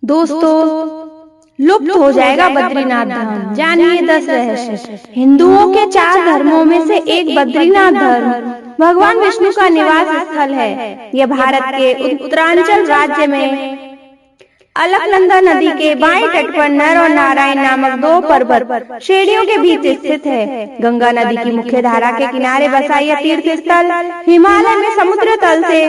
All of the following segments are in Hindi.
दोस्तों, लुप्त हो जाएगा बद्रीनाथ धाम। जानिए 10 रहस्य। हिंदुओं के 4 धर्मों में से एक बद्रीनाथ धर्म भगवान विष्णु का निवास स्थल है। यह भारत के उत्तरांचल राज्य में अलकनंदा नदी के बाएं तट पर नर और नारायण नामक 2 पर्वत श्रेणियों के बीच स्थित है। गंगा नदी की मुख्य धारा के किनारे बसा यह तीर्थ स्थल हिमालय में समुद्र तल से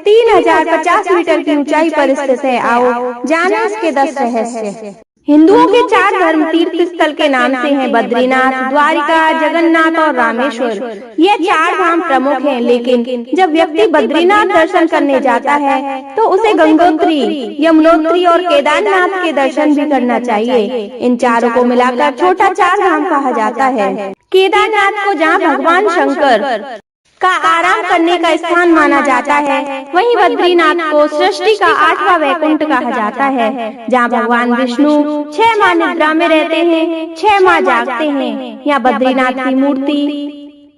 3050 मीटर की ऊंचाई पर स्थित है। आओ जाने इसके 10 रहस्य। हिंदुओं के 4 धर्म तीर्थ स्थल के नाम से हैं बद्रीनाथ, द्वारिका, जगन्नाथ और रामेश्वर। ये 4 धाम प्रमुख हैं, लेकिन जब व्यक्ति बद्रीनाथ दर्शन करने जाता है तो उसे गंगोत्री, यमुनोत्री और केदारनाथ के दर्शन भी करना चाहिए। इन चारों को मिलाकर छोटा 4 धाम कहा जाता है। केदारनाथ को जहाँ भगवान शंकर का आराम करने का स्थान माना जाता है, वहीं बद्रीनाथ को सृष्टि का 8वां वैकुंठ कहा जाता है, जहां भगवान विष्णु 6 माह निद्रा में रहते हैं, 6 माह जागते हैं। यहाँ बद्रीनाथ की मूर्ति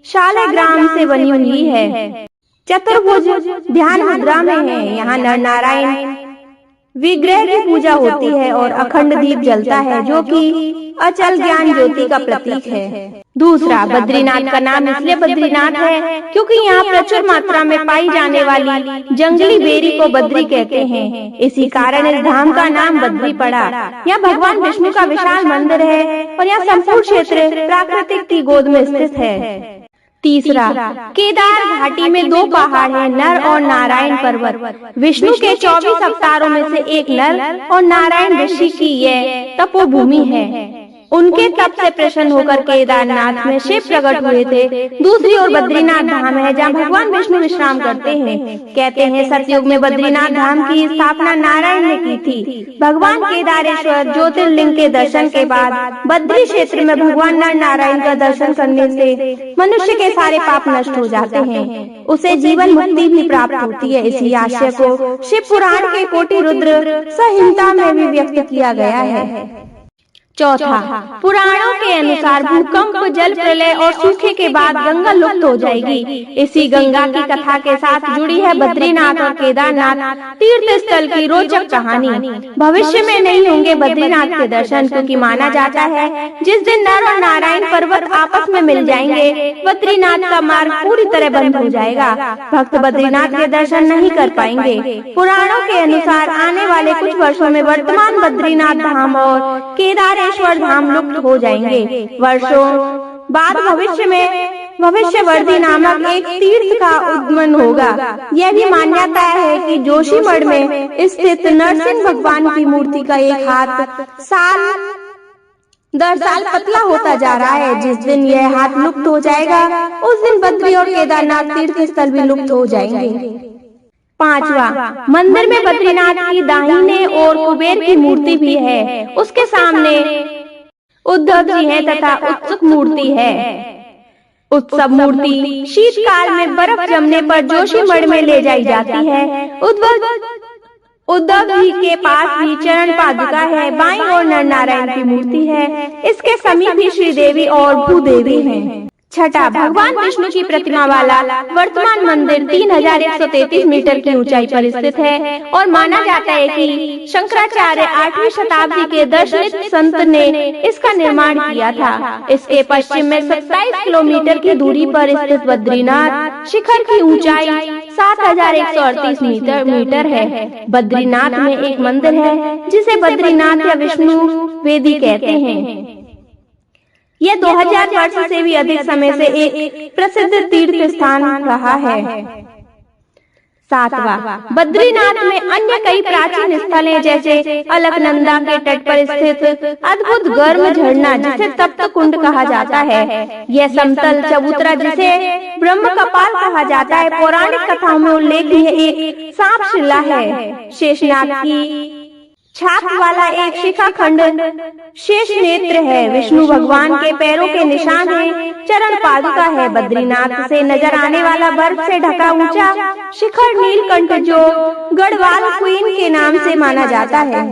शालिग्राम से बनी हुई है, चतुर्भुज ध्यान मुद्रा में है। यहाँ नर नारायण विग्रह की पूजा होती है और अखंड दीप जलता है, जो कि अचल ज्ञान ज्योति का प्रतीक है। दूसरा, बद्रीनाथ का नाम इसलिए बद्रीनाथ है क्योंकि यहाँ प्रचुर मात्रा में पाई जाने वाली जंगली बेरी को बद्री कहते हैं। इसी कारण इस धाम का नाम बद्री पड़ा। यहाँ भगवान विष्णु का विशाल मंदिर है और यहाँ संपूर्ण क्षेत्र प्राकृतिक की गोद में स्थित है। तीसरा, केदार घाटी में 2 पहाड़ हैं, नर और नारायण पर्वत। विष्णु के 24 अवतारों में से एक नर और नारायण ऋषि की यह तपोभूमि है। उनके तप से प्रसन्न होकर केदारनाथ में शिव प्रकट हुए थे। दूसरी ओर बद्रीनाथ धाम है, जहाँ भगवान विष्णु विश्राम करते हैं। कहते हैं सतयुग में बद्रीनाथ धाम की स्थापना नारायण ने की थी। भगवान केदारेश्वर ज्योतिर्लिंग के दर्शन के बाद बद्री क्षेत्र में भगवान नर नारायण का दर्शन करने से मनुष्य के सारे पाप नष्ट हो जाते हैं, उसे जीवन मुक्ति भी प्राप्त होती है। इसी आशय को शिव पुराण के कोटि रुद्र संहिता में भी व्यक्त किया गया है। चौथा, पुराणों के अनुसार भूकंप, जल प्रलय और सूखे के बाद गंगा लुप्त हो जाएगी। इसी गंगा की कथा के साथ जुड़ी है बद्रीनाथ और केदारनाथ तीर्थ स्थल की रोचक कहानी। भविष्य में नहीं होंगे बद्रीनाथ के दर्शन, क्योंकि माना जाता है जिस दिन नर और नारायण पर्वत आपस में मिल जाएंगे, बद्रीनाथ का मार्ग पूरी तरह बंद हो जाएगा। भक्त बद्रीनाथ के दर्शन नहीं कर पाएंगे। पुराणों के अनुसार आने वाले कुछ वर्षों में वर्तमान बद्रीनाथ धाम और केदारेश्वर धाम लुप्त हो जाएंगे। वर्षों बाद भविष्य में भविष्यवर्ती नामक एक तीर्थ का उद्गमन होगा। यह भी मान्यता है कि जोशीमठ में स्थित नरसिंह भगवान की मूर्ति का एक हाथ साल दर साल पतला होता जा रहा है। जिस दिन यह हाथ लुप्त हो जाएगा, उस दिन बद्री और केदारनाथ तीर्थ स्थल भी लुप्त हो जाएंगे। 5वां, मंदिर में बद्रीनाथ की दाहिने और कुबेर की मूर्ति भी है। उसके सामने उद्धव जी है तथा उत्सुक मूर्ति है। उत्सव मूर्ति शीतकाल में बर्फ जमने पर जोशीमठ में ले जाई जाती है। उद्धव जी के पास भी चरण पादुका है। बाईं ओर नर नारायण की मूर्ति है। इसके समीप ही श्रीदेवी और भूदेवी हैं। छठा, भगवान विष्णु की प्रतिमा वाला वर्तमान मंदिर 3133 मीटर की ऊंचाई पर स्थित है और माना जाता है कि शंकराचार्य 8वीं शताब्दी के दार्शनिक संत ने इसका निर्माण किया था। इसके पश्चिम में 27 किलोमीटर की दूरी पर स्थित बद्रीनाथ शिखर की ऊंचाई 7138 मीटर है। बद्रीनाथ में एक मंदिर है जिसे बद्रीनाथ या विष्णु वेदी कहते हैं। यह 2000 वर्ष से भी अधिक समय से एक प्रसिद्ध तीर्थ स्थान रहा है। 7वां, बद्रीनाथ में अन्य कई प्राचीन स्थल हैं, जैसे अलकनंदा के तट पर स्थित अद्भुत गर्म झरना जिसे तप्त कुंड कहा जाता है। यह समतल चबूतरा जिसे ब्रह्म कपाल कहा जाता है, पौराणिक कथाओं में उल्लेखनीय एक सांप शिला है। शेषनाग की छाप वाला एक शिखाखंड शेष नेत्र है। विष्णु भगवान के पैरों के निशान है। चरण पादुका है। बद्रीनाथ से नजर आने वाला बर्फ से ढका ऊंचा शिखर नीलकंठ, जो गढ़वाल क्वीन के नाम से माना जाता है।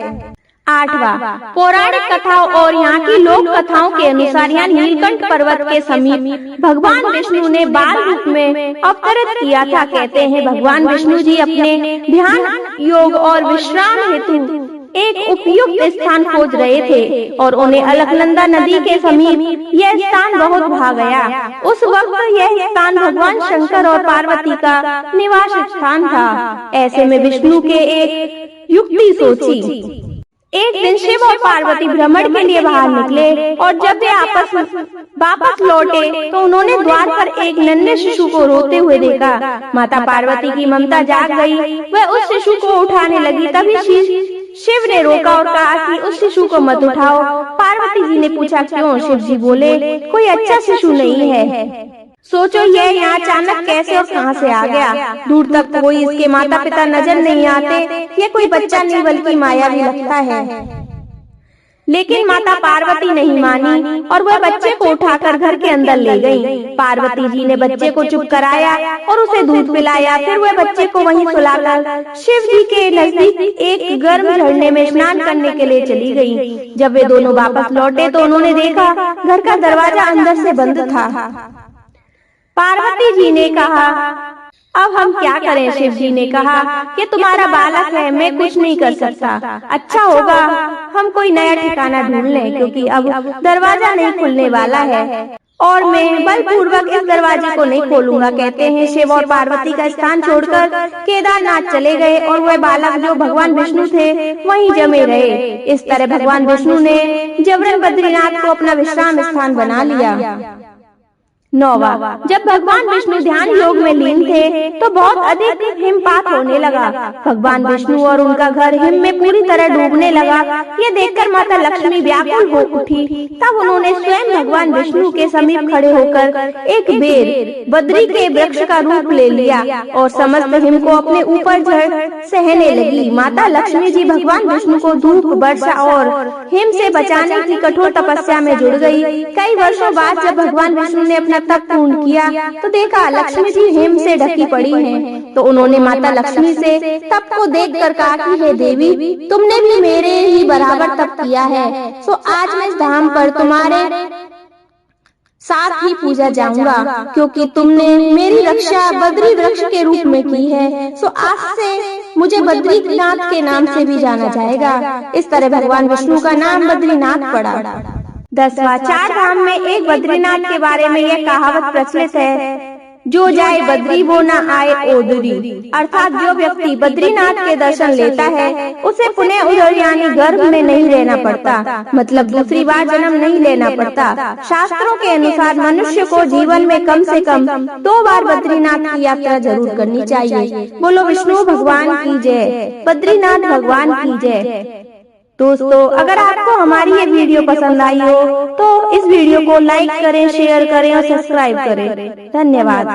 8वां, पौराणिक कथाओं और यहाँ की लोक कथाओं के अनुसार यहाँ नीलकंठ पर्वत के समीप भगवान विष्णु ने बाल रूप में अवतरित किया था। कहते हैं भगवान विष्णु जी अपने ध्यान, योग और विश्राम हेतु एक उपयुक्त स्थान खोज रहे थे और उन्हें अलकनंदा नदी के समीप यह स्थान बहुत भा गया। उस वक्त यह स्थान भगवान शंकर और पार्वती का निवास स्थान था। ऐसे में विष्णु के एक युक्ति सोची। एक दिन शिव और पार्वती भ्रमण के लिए बाहर निकले और जब वे वापस लौटे तो उन्होंने द्वार पर एक नन्हे शिशु को रोते हुए देखा। माता पार्वती की ममता जाग गई। वह उस शिशु को उठाने लगी, तभी शिव ने रोका और कहा कि उस शिशु को मत उठाओ। पार्वती जी ने पूछा क्यों? शिव जी बोले, कोई अच्छा शिशु नहीं है। सोचो यह यहाँ अचानक कैसे और कहाँ से आ गया। दूर तक कोई इसके माता पिता नजर नहीं आते। ये कोई बच्चा नहीं बल्कि माया भी लगता है। लेकिन माता पार्वती नहीं मानी और वह बच्चे को उठाकर घर के अंदर ले गई। पार्वती जी ने बच्चे को चुप कराया और उसे दूध पिलाया। फिर वह बच्चे को वहीं सुलाकर शिव जी के नजदीक एक गर्म झरने में स्नान करने के लिए चली गई। जब वे दोनों वापस लौटे तो उन्होंने देखा घर का दरवाजा अंदर से बंद था। पार्वती जी ने कहा, अब हम क्या करें? शिव जी ने कहा कि तुम्हारा बालक है, मैं कुछ नहीं कर सकता। अच्छा होगा हम कोई नया ठिकाना ढूंढ लें, क्योंकि अब दरवाजा नहीं खुलने वाला है और मैं बलपूर्वक इस दरवाजे को नहीं खोलूंगा। कहते हैं शिव और पार्वती का स्थान छोड़कर केदारनाथ चले गए और वह बालक जो भगवान विष्णु थे वहीं जमे रहे। इस तरह भगवान विष्णु ने जबरन बद्रीनाथ को अपना विश्राम स्थान बना लिया। 9वां, जब भगवान विष्णु ध्यान योग में लीन थे तो बहुत अधिक हिमपात होने लगा। भगवान विष्णु और उनका घर हिम में पूरी तरह डूबने लगा। ये देखकर माता लक्ष्मी व्याकुल हो उठी। तब उन्होंने स्वयं भगवान विष्णु के समीप खड़े होकर एक बेर बद्री के वृक्ष का रूप ले लिया और समस्त हिम को अपने ऊपर झड़ सहने लगी। माता लक्ष्मी जी भगवान विष्णु को धूप, वर्षा और हिम से बचाने की कठोर तपस्या में जुड़ गई। कई वर्षों बाद जब भगवान विष्णु ने अपना तप पूर्ण किया तो देखा लक्ष्मी जी हिम से ढकी पड़ी हैं। तो उन्होंने माता लक्ष्मी से तप को देखकर कहा कि हे देवी, तुमने भी मेरे ही बराबर तप किया है, सो आज मैं इस धाम पर तुम्हारे साथ ही पूजा जाऊंगा, क्योंकि तुमने मेरी रक्षा बद्री वृक्ष के रूप में की है। सो आज से मुझे बद्रीनाथ के नाम से भी जाना जाएगा। इस तरह भगवान विष्णु का नाम बद्रीनाथ पड़ा। 10वां, 4 धाम में एक बद्रीनाथ के बारे में यह कहावत प्रचलित है, जो जाए बद्री वो ना आए ओदरी। अर्थात जो व्यक्ति बद्रीनाथ के दर्शन लेता है उसे पुनः उधर यानी गर्भ में नहीं रहना पड़ता, मतलब दूसरी बार जन्म नहीं लेना पड़ता। शास्त्रों के अनुसार मनुष्य को जीवन में कम से कम 2 बार बद्रीनाथ की यात्रा जरूर करनी चाहिए। बोलो विष्णु भगवान की जय, बद्रीनाथ भगवान की जय। दोस्तों, अगर आपको हमारी ये वीडियो पसंद आई हो तो इस वीडियो को लाइक करें, शेयर करें और सब्सक्राइब करें। धन्यवाद।